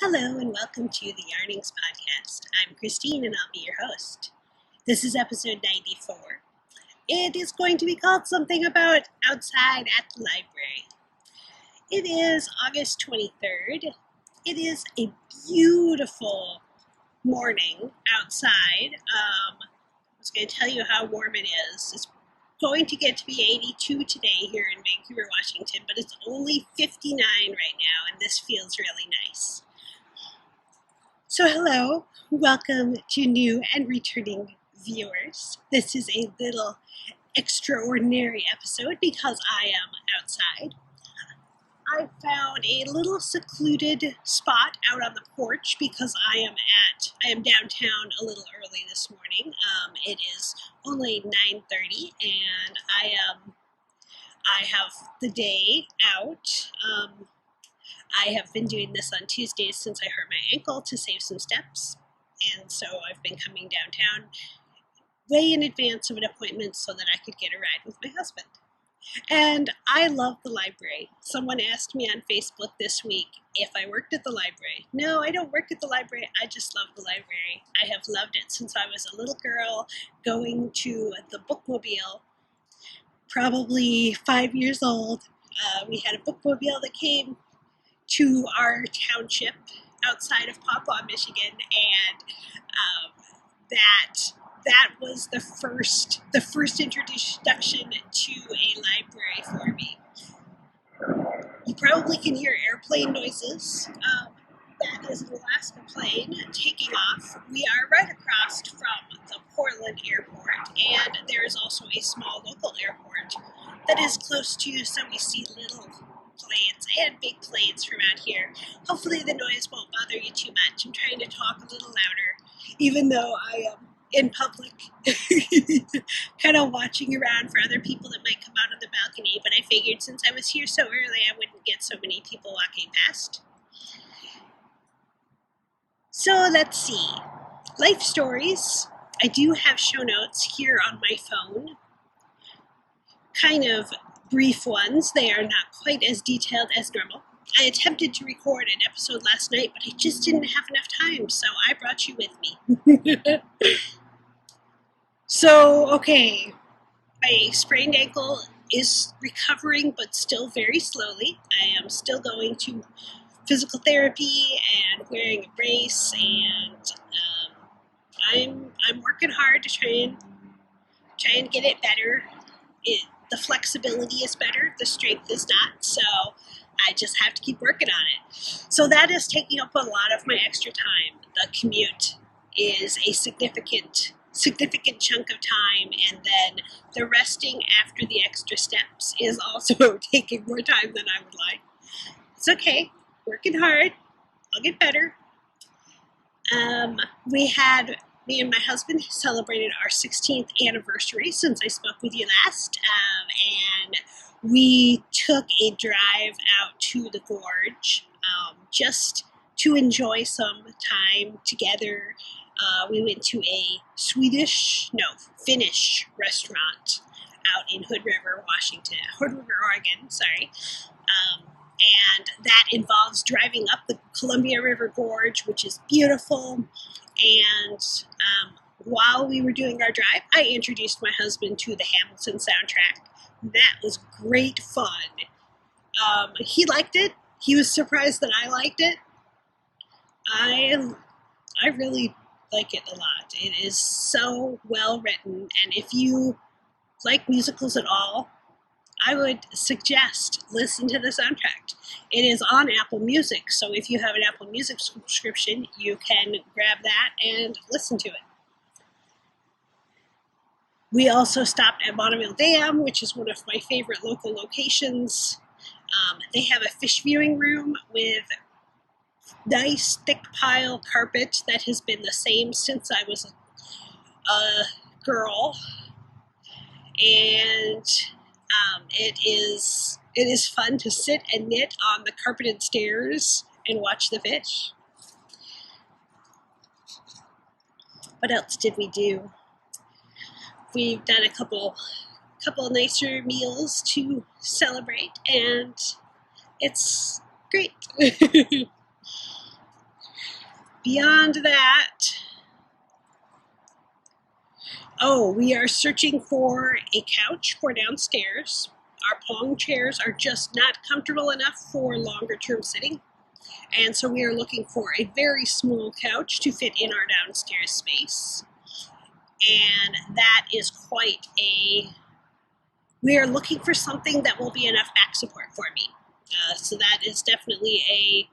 Hello and welcome to the Yarnings Podcast. I'm Christine and I'll be your host. This is episode 94. It is going to be called something about outside at the library. It is August 23rd. It is a beautiful morning outside. I was going to tell you how warm it is. It's going to get to be 82 today here in Vancouver, Washington, but it's only 59 right now and this feels really nice. So hello, welcome to new and returning viewers. This is a little extraordinary episode because I am outside. I found a little secluded spot out on the porch because I am downtown a little early this morning. It is only 9:30 and I have the day out. I have been doing this on Tuesdays since I hurt my ankle to save some steps, and so I've been coming downtown way in advance of an appointment so that I could get a ride with my husband. And I love the library. Someone asked me on Facebook this week if I worked at the library. No, I don't work at the library. I just love the library. I have loved it since I was a little girl going to the bookmobile, probably 5 years old. We had a bookmobile that came to our township outside of Papua, Michigan, and that was the first introduction to a library for me. You probably can hear airplane noises. That is an Alaska plane taking off. We are right across from the Portland airport, and there is also a small local airport that is close to, so we see little planes and big planes from out here. Hopefully the noise won't bother you too much. I'm trying to talk a little louder, even though I am in public, kind of watching around for other people that might come out on the balcony, but I figured since I was here so early, I wouldn't get so many people walking past. So let's see. Life stories. I do have show notes here on my phone. Kind of brief ones. They are not quite as detailed as normal. I attempted to record an episode last night, but I just didn't have enough time, so I brought you with me. So, okay, my sprained ankle is recovering, but still very slowly. I am still going to physical therapy and wearing a brace, and I'm working hard to try and get it better. The flexibility is better, the strength is not, so I just have to keep working on it. So that is taking up a lot of my extra time. The commute is a significant chunk of time, and then the resting after the extra steps is also taking more time than I would like. It's okay, working hard, I'll get better. Me and my husband celebrated our 16th anniversary since I spoke with you last, and we took a drive out to the gorge just to enjoy some time together. We went to a Finnish restaurant out in Hood River, Oregon, sorry. And that involves driving up the Columbia River Gorge, which is beautiful. And while we were doing our drive, I introduced my husband to the Hamilton soundtrack. That was great fun. He liked it. He was surprised that I liked it. I really like it a lot. It is so well written, and if you like musicals at all, I would suggest listen to the soundtrack. It is on Apple Music, so if you have an Apple Music subscription, you can grab that and listen to it. We also stopped at Bonneville Dam, which is one of my favorite local locations. They have a fish viewing room with nice thick pile carpet that has been the same since I was a girl, and it is fun to sit and knit on the carpeted stairs and watch the fish. What else did we do? We've done a couple nicer meals to celebrate, and it's great. Beyond that, we are searching for a couch for downstairs. Our pong chairs are just not comfortable enough for longer term sitting. And so we are looking for a very small couch to fit in our downstairs space. And that is we are looking for something that will be enough back support for me. So that is definitely a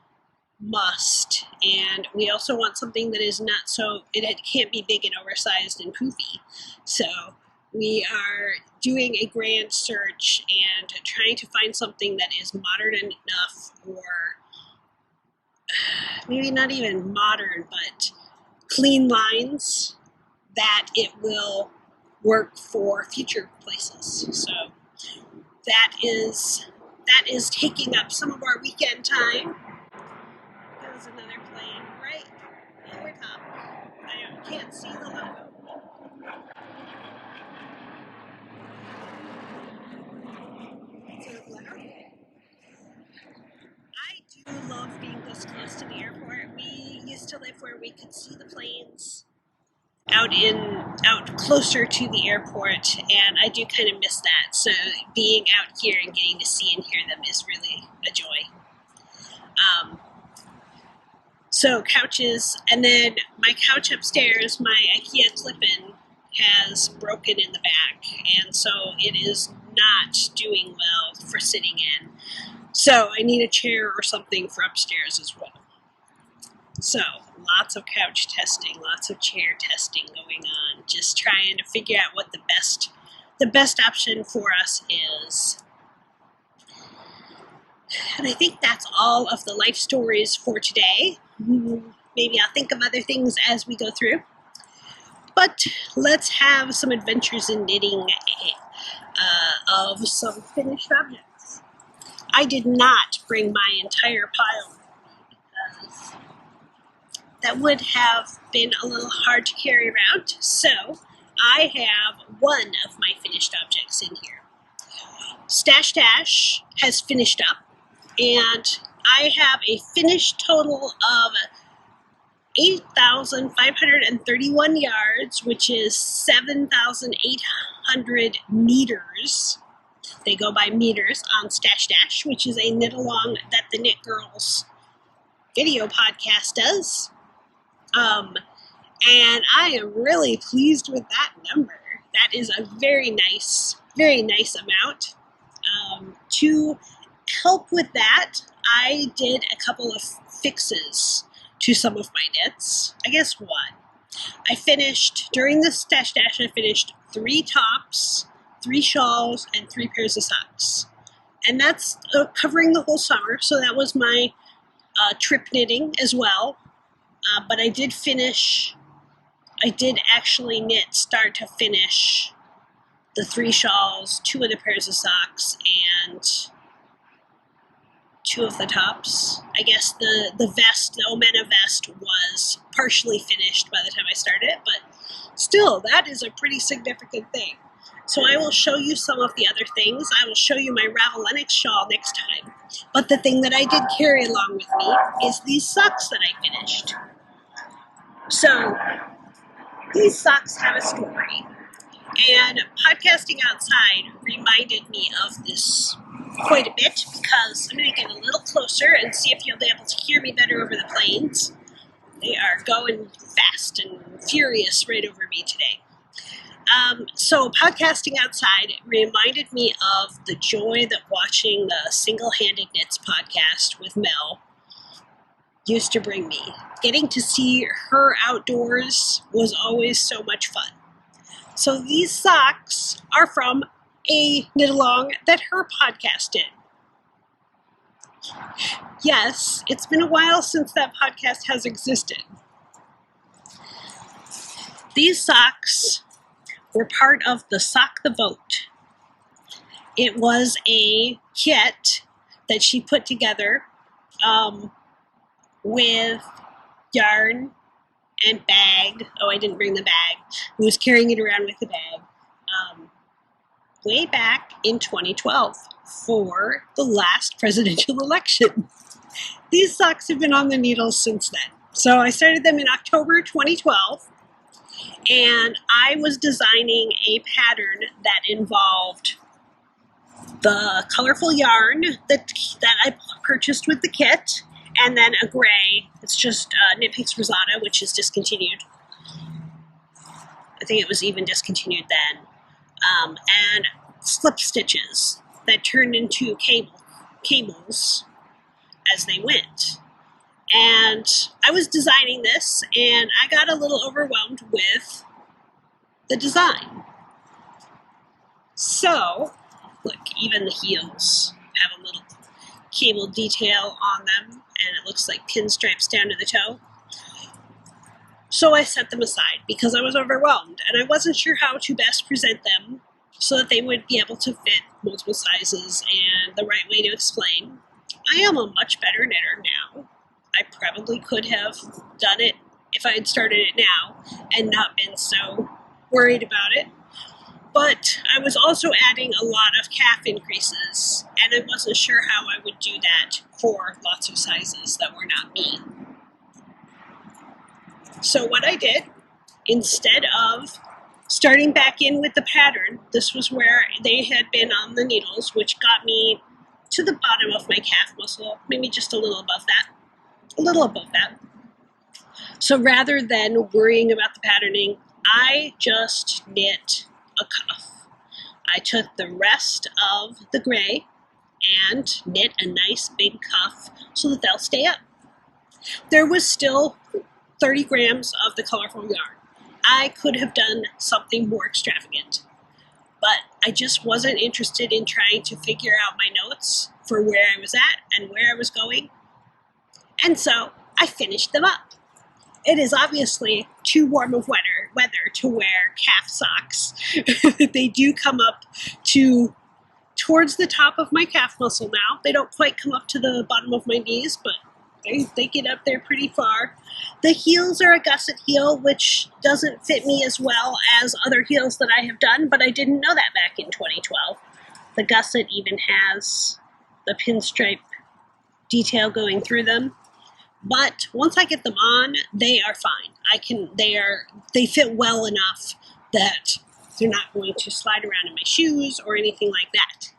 must. And we also want something that is not it can't be big and oversized and poofy. So we are doing a grand search and trying to find something that is modern enough, or maybe not even modern, but clean lines that it will work for future places. So that is taking up some of our weekend time. There's another plane right over top. I can't see the logo. I do love being this close to the airport. We used to live where we could see the planes out closer to the airport, and I do kind of miss that. So being out here and getting to see and hear them is really a joy. So couches, and then my couch upstairs, my IKEA clip-in has broken in the back, and so it is not doing well for sitting in. So I need a chair or something for upstairs as well. So lots of couch testing, lots of chair testing going on, just trying to figure out what the best option for us is. And I think that's all of the life stories for today. Maybe I'll think of other things as we go through. But let's have some adventures in knitting of some finished objects. I did not bring my entire pile because that would have been a little hard to carry around. So I have one of my finished objects in here. Stashdash has finished up, and I have a finished total of 8,531 yards, which is 7,800 meters. They go by meters on stashdash, which is a knit along that the Knit Girls video podcast does. And I am really pleased with that number. That is a very nice amount. To help with that, I did a couple of fixes to some of my knits. I guess one. During the stashdash, I finished 3 tops, 3 shawls, and 3 pairs of socks. And that's covering the whole summer, so that was my trip knitting as well. But I did actually knit start to finish the 3 shawls, 2 of the pairs of socks, and 2 of the tops. I guess the vest, the Omena vest, was partially finished by the time I started it, but still, that is a pretty significant thing. So I will show you some of the other things. I will show you my Ravelenix shawl next time. But the thing that I did carry along with me is these socks that I finished. So these socks have a story. And podcasting outside reminded me of this quite a bit, because I'm going to get a little closer and see if you'll be able to hear me better over the planes. They are going fast and furious right over me today. So podcasting outside reminded me of the joy that watching the Single-Handed Knits podcast with Mel used to bring me. Getting to see her outdoors was always so much fun. So these socks are from a knit-along that her podcast did. Yes, it's been a while since that podcast has existed. These socks were part of the Sock the Vote. It was a kit that she put together with yarn and bag. Oh, I didn't bring the bag. I was carrying it around with the bag. Way back in 2012 for the last presidential election. These socks have been on the needles since then. So I started them in October 2012, and I was designing a pattern that involved the colorful yarn that I purchased with the kit, and then a gray. It's just Knit Picks Rosada, which is discontinued. I think it was even discontinued then. And slip stitches that turned into cables as they went. And I was designing this, and I got a little overwhelmed with the design. So, look, even the heels have a little cable detail on them, and it looks like pinstripes down to the toe. So I set them aside because I was overwhelmed, and I wasn't sure how to best present them so that they would be able to fit multiple sizes and the right way to explain. I am a much better knitter now. I probably could have done it if I had started it now and not been so worried about it. But I was also adding a lot of calf increases, and I wasn't sure how I would do that for lots of sizes that were not me. So what I did, instead of starting back in with the pattern, this was where they had been on the needles, which got me to the bottom of my calf muscle, maybe just a little above that. So rather than worrying about the patterning, I just knit a cuff. I took the rest of the gray and knit a nice big cuff so that they'll stay up. There was still 30 grams of the colorful yarn. I could have done something more extravagant, but I just wasn't interested in trying to figure out my notes for where I was at and where I was going. And so I finished them up. It is obviously too warm of weather to wear calf socks. They do come up towards the top of my calf muscle now. They don't quite come up to the bottom of my knees, but they get up there pretty far. The heels are a gusset heel, which doesn't fit me as well as other heels that I have done, but I didn't know that back in 2012. The gusset even has the pinstripe detail going through them. But once I get them on, they are fine. They fit well enough that they're not going to slide around in my shoes or anything like that.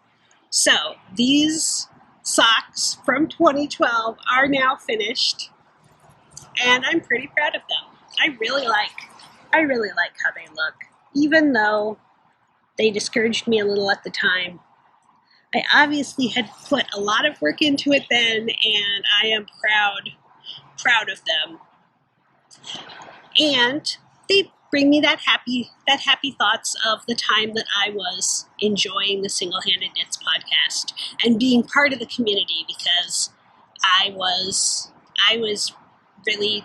So these socks from 2012 are now finished, and I'm pretty proud of them. I really like how they look, even though they discouraged me a little at the time. I obviously had put a lot of work into it then, and I am proud of them. And they bring me that happy thoughts of the time that I was enjoying the Single-Handed Knits podcast and being part of the community, because I was really,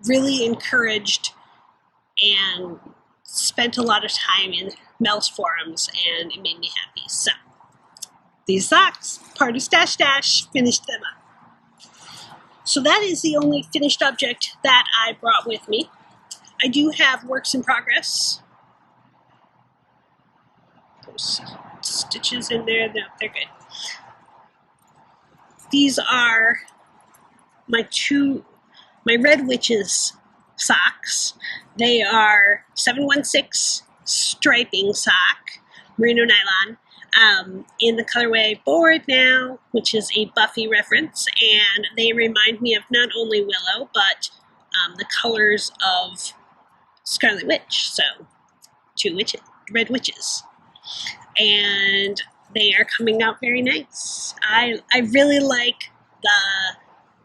really encouraged and spent a lot of time in Mel's forums, and it made me happy. So these socks, part of Stash Dash, finished them up. So that is the only finished object that I brought with me. I do have works in progress. Those stitches in there, no, they're good. These are my Red Witches socks. They are 716 striping sock, merino nylon. In the colorway Bored Now, which is a Buffy reference, and they remind me of not only Willow, but the colors of Scarlet Witch, so two red witches. And they are coming out very nice. I really like the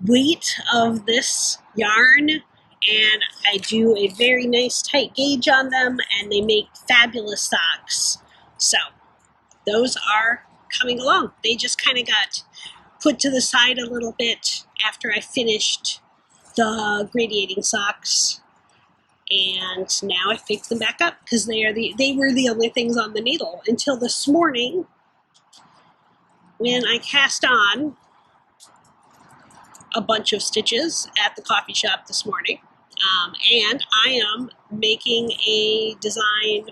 weight of this yarn, and I do a very nice tight gauge on them, and they make fabulous socks. So those are coming along. They just kind of got put to the side a little bit after I finished the gradiating socks, and now I picked them back up because they were the only things on the needle until this morning when I cast on a bunch of stitches at the coffee shop this morning, and I am making a design.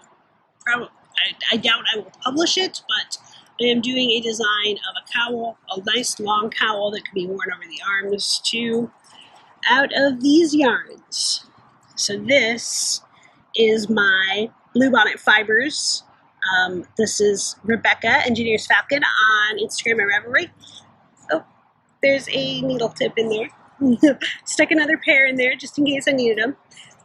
I doubt I will publish it, but I am doing a design of a cowl, a nice long cowl that can be worn over the arms too. out of these yarns. So this is my Bluebonnet Fibers. This is Rebecca, Engineers Falcon, on Instagram and Ravelry. Oh, there's a needle tip in there. Stuck another pair in there just in case I needed them.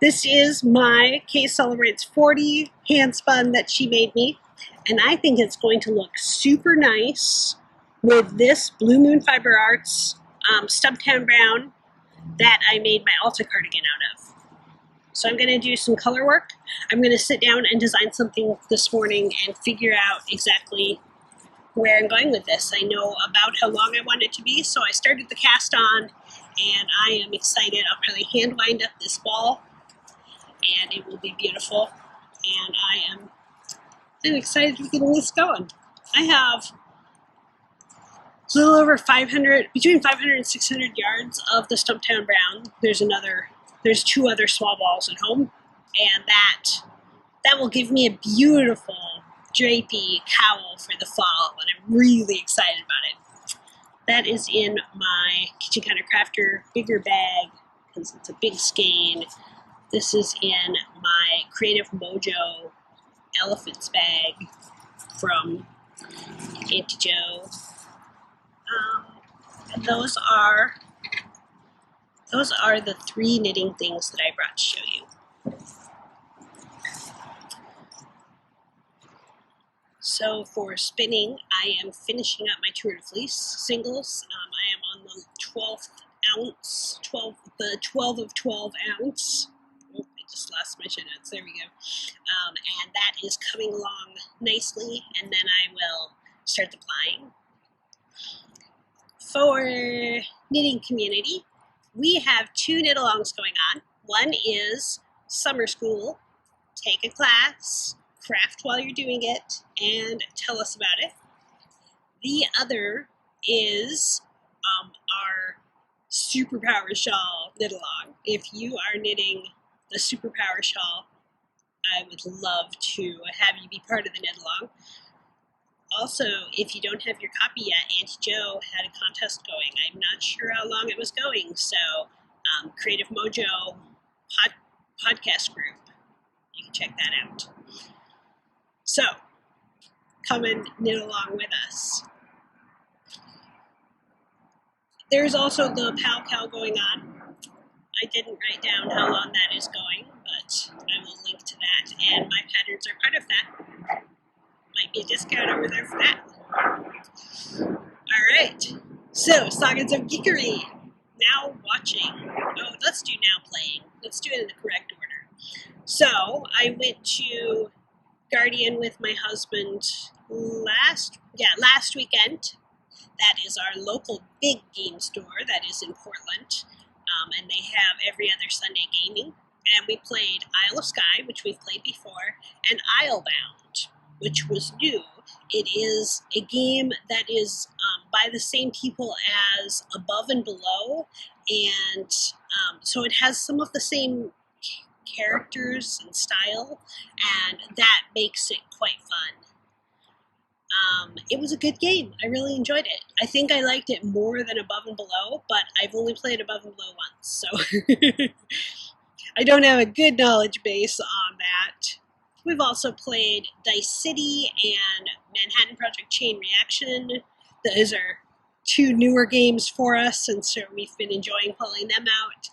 This is my K Celebrates 40 hand spun that she made me, and I think it's going to look super nice with this Blue Moon Fiber Arts Stumptown Brown that I made my Alta cardigan out of. So I'm going to do some color work. I'm going to sit down and design something this morning and figure out exactly where I'm going with this. I know about how long I want it to be, so I started the cast on, and I am excited. I'll probably hand wind up this ball, and it will be beautiful. And I'm excited to get this going. I have a little over 500, between 500 and 600 yards of the Stumptown Brown. There's 2 other small balls at home, and that will give me a beautiful drapey cowl for the fall, and I'm really excited about it. That is in my Kitchen Counter Crafter bigger bag because it's a big skein. This is in my Creative Mojo Elephants bag from Auntie Jo. And those are the 3 knitting things that I brought to show you. So for spinning, I am finishing up my Tour de Fleece singles. I am on the 12th ounce, the 12 of 12 ounce. Oh, I just lost my show notes. There we go. And that is coming along nicely, and then I will start the plying. For knitting community, we have 2 knit-alongs going on. One is summer school, take a class, craft while you're doing it, and tell us about it. The other is our Superpower Shawl knit-along. If you are knitting the Superpower Shawl, I would love to have you be part of the knit-along. Also, if you don't have your copy yet, Auntie Jo had a contest going. I'm not sure how long it was going, so Creative Mojo podcast group, you can check that out. So, come and knit along with us. There's also the Pal Cal going on. I didn't write down how long that is going, but I will link to that, and my patterns are part of that. Might be a discount over there for that. Alright, so Sockets of Geekery. Now watching. Oh, let's do now playing. Let's do it in the correct order. So, I went to Guardian with my husband last weekend. That is our local big game store that is in Portland. And they have every other Sunday gaming. And we played Isle of Skye, which we've played before, and Islebound, which was new. It is a game that is by the same people as Above and Below, and so it has some of the same characters and style, and that makes it quite fun. It was a good game. I really enjoyed it. I think I liked it more than Above and Below, but I've only played Above and Below once, so I don't have a good knowledge base on that. We've also played Dice City and Manhattan Project Chain Reaction. Those are 2 newer games for us, and so we've been enjoying pulling them out.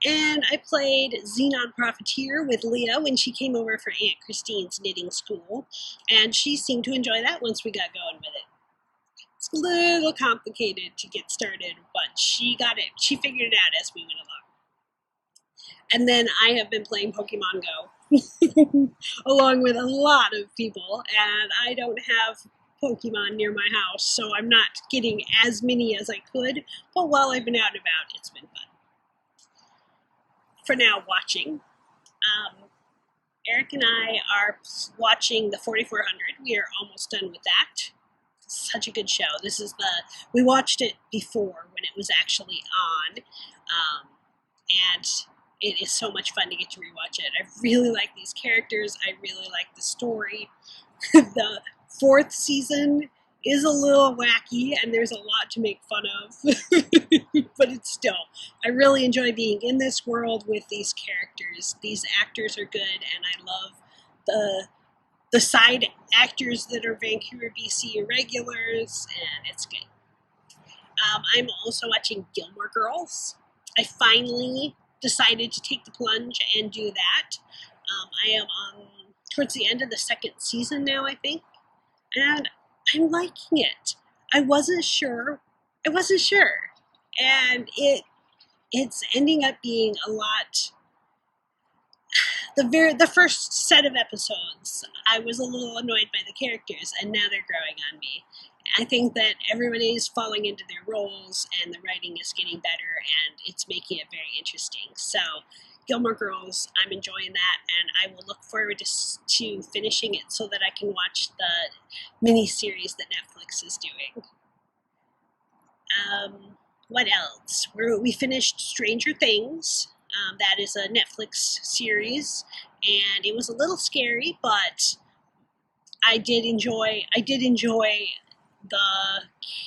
And I played Xenon Profiteer with Leah when she came over for Aunt Christine's knitting school, and she seemed to enjoy that once we got going with it. It's a little complicated to get started, but she got it. She figured it out as we went along. And then I have been playing Pokemon Go along with a lot of people, and I don't have Pokemon near my house, so I'm not getting as many as I could, but while I've been out and about, it's been fun. For now, watching. Eric and I are watching the 4400. We are almost done with that. Such a good show. We watched it before when it was actually on, and it is so much fun to get to rewatch it. I really like these characters. I really like the story. The 4th season is a little wacky, and there's a lot to make fun of, but it's still I really enjoy being in this world with these characters. These actors are good, and I love the side actors that are Vancouver, BC regulars, and it's good. I'm also watching Gilmore Girls. I finally decided to take the plunge and do that. I am on towards the end of the second season now, I think, and I'm liking it. I wasn't sure, and it's ending up being a lot. The first set of episodes, I was a little annoyed by the characters, and now they're growing on me. I think that everybody is falling into their roles, and the writing is getting better, and it's making it very interesting. So, Gilmore Girls, I'm enjoying that, and I will look forward to finishing it so that I can watch the miniseries that Netflix is doing. What else? We finished Stranger Things. That is a Netflix series, and it was a little scary, but I did enjoy the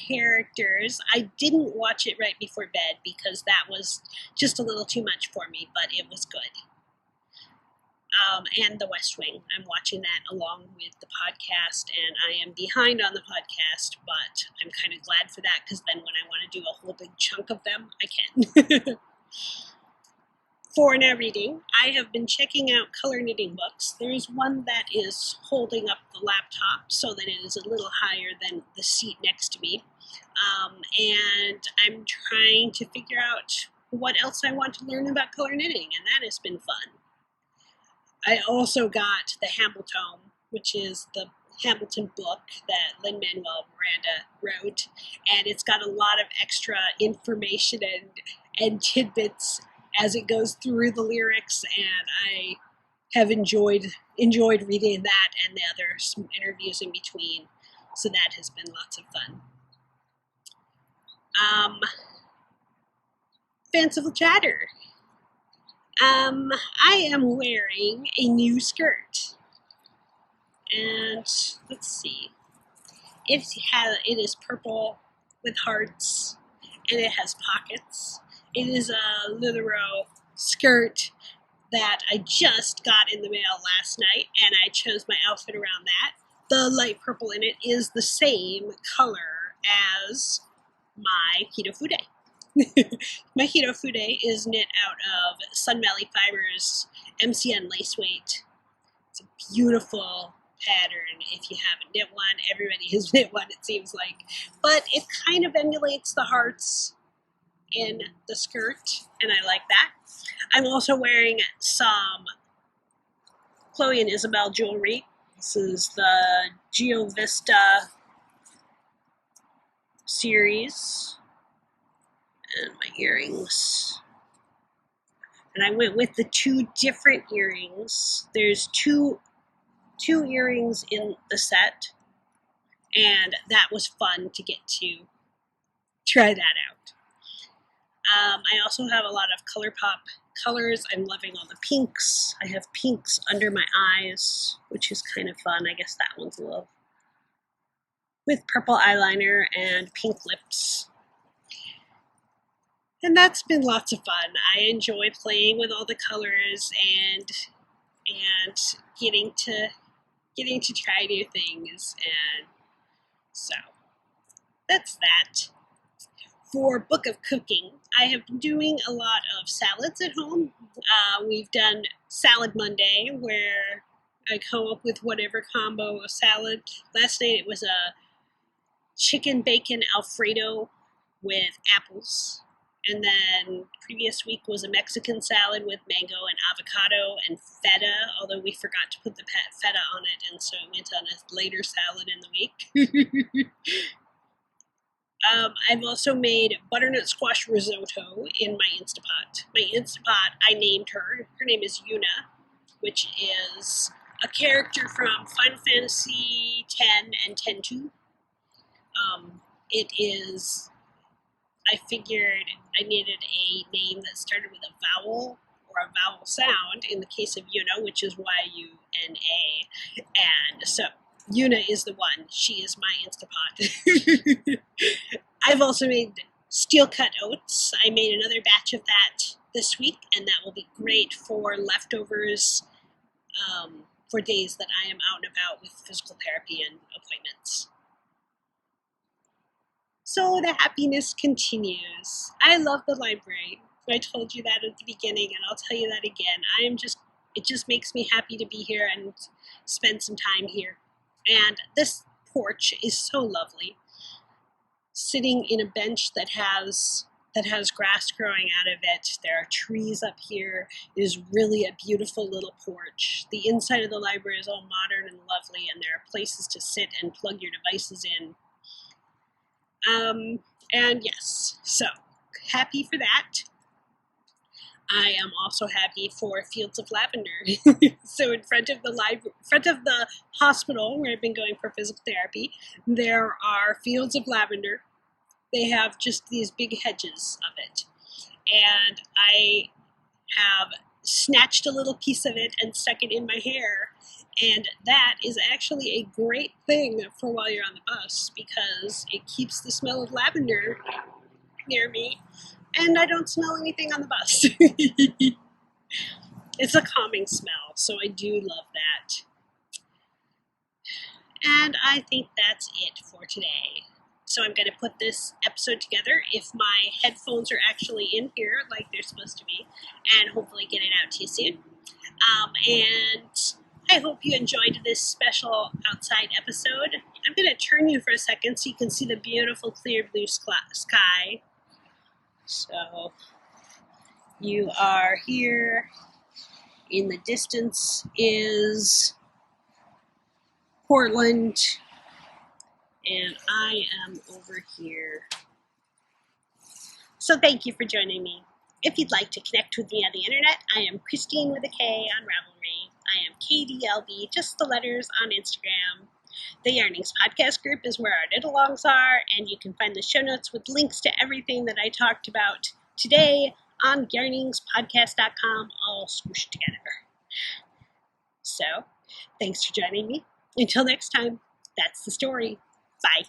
characters. I didn't watch it right before bed because that was just a little too much for me, but it was good. And The West Wing. I'm watching that along with the podcast, and I am behind on the podcast, but I'm kind of glad for that because then when I want to do a whole big chunk of them, I can. For now reading, I have been checking out color knitting books. There's one that is holding up the laptop so that it is a little higher than the seat next to me. And I'm trying to figure out what else I want to learn about color knitting, and that has been fun. I also got the Hamilton, which is the Hamilton book that Lin-Manuel Miranda wrote, and it's got a lot of extra information and tidbits as it goes through the lyrics, and I have enjoyed reading that and the other some interviews in between, so that has been lots of fun. Fanciful chatter. I am wearing a new skirt, and let's see. It is purple with hearts, and it has pockets. It is a Lillerow skirt that I just got in the mail last night, and I chose my outfit around that. The light purple in it is the same color as my Hitofude. My Hitofude is knit out of Sun Valley Fibers MCN lace weight. It's a beautiful pattern. If you haven't knit one, everybody has knit one, it seems like. But it kind of emulates the hearts in the skirt, and I like that. I'm also wearing some Chloe and Isabel jewelry. This is the Geo Vista series, and my earrings. And I went with the two different earrings. There's two earrings in the set, and that was fun to get to try that out. I also have a lot of ColourPop colors. I'm loving all the pinks. I have pinks under my eyes, which is kind of fun. I guess that one's a little with purple eyeliner and pink lips. And that's been lots of fun. I enjoy playing with all the colors and getting to try new things, and so that's that. For Book of Cooking, I have been doing a lot of salads at home. We've done Salad Monday, where I come up with whatever combo of salad. Last night it was a chicken bacon Alfredo with apples. And then previous week was a Mexican salad with mango and avocado and feta, although we forgot to put the feta on it, and so it went on a later salad in the week. I've also made butternut squash risotto in my Instapot. My Instapot, I named her. Her name is Yuna, which is a character from Final Fantasy X and X-2. It is... I figured I needed a name that started with a vowel or a vowel sound, in the case of Yuna, which is Y-U-N-A. And so Yuna is the one. She is my Instapot. I've also made steel cut oats. I made another batch of that this week, and that will be great for leftovers for days that I am out and about with physical therapy and appointments. So the happiness continues. I love the library. I told you that at the beginning, and I'll tell you that again. It just makes me happy to be here and spend some time here. And this porch is so lovely. Sitting in a bench that has grass growing out of it. There are trees up here. It is really a beautiful little porch. The inside of the library is all modern and lovely, and there are places to sit and plug your devices in. And yes, so happy for that. I am also happy for fields of lavender. So in front of the hospital where I've been going for physical therapy, there are fields of lavender. They have just these big hedges of it. And I have snatched a little piece of it and stuck it in my hair. And that is actually a great thing for while you're on the bus, because it keeps the smell of lavender near me, and I don't smell anything on the bus. It's a calming smell, so I do love that. And I think that's it for today. So I'm going to put this episode together if my headphones are actually in here like they're supposed to be, and hopefully get it out to you soon. And I hope you enjoyed this special outside episode. I'm going to turn you for a second so you can see the beautiful clear blue sky. So you are here. In the distance is Portland, and I am over here. So thank you for joining me. If you'd like to connect with me on the internet, I am Christine with a K on Ravelry. I am KDLB, just the letters, on Instagram. The Yearnings podcast group is where our knit-alongs are, and you can find the show notes with links to everything that I talked about today on yearningspodcast.com, all swooshed together. So, thanks for joining me. Until next time, that's the story. Bye.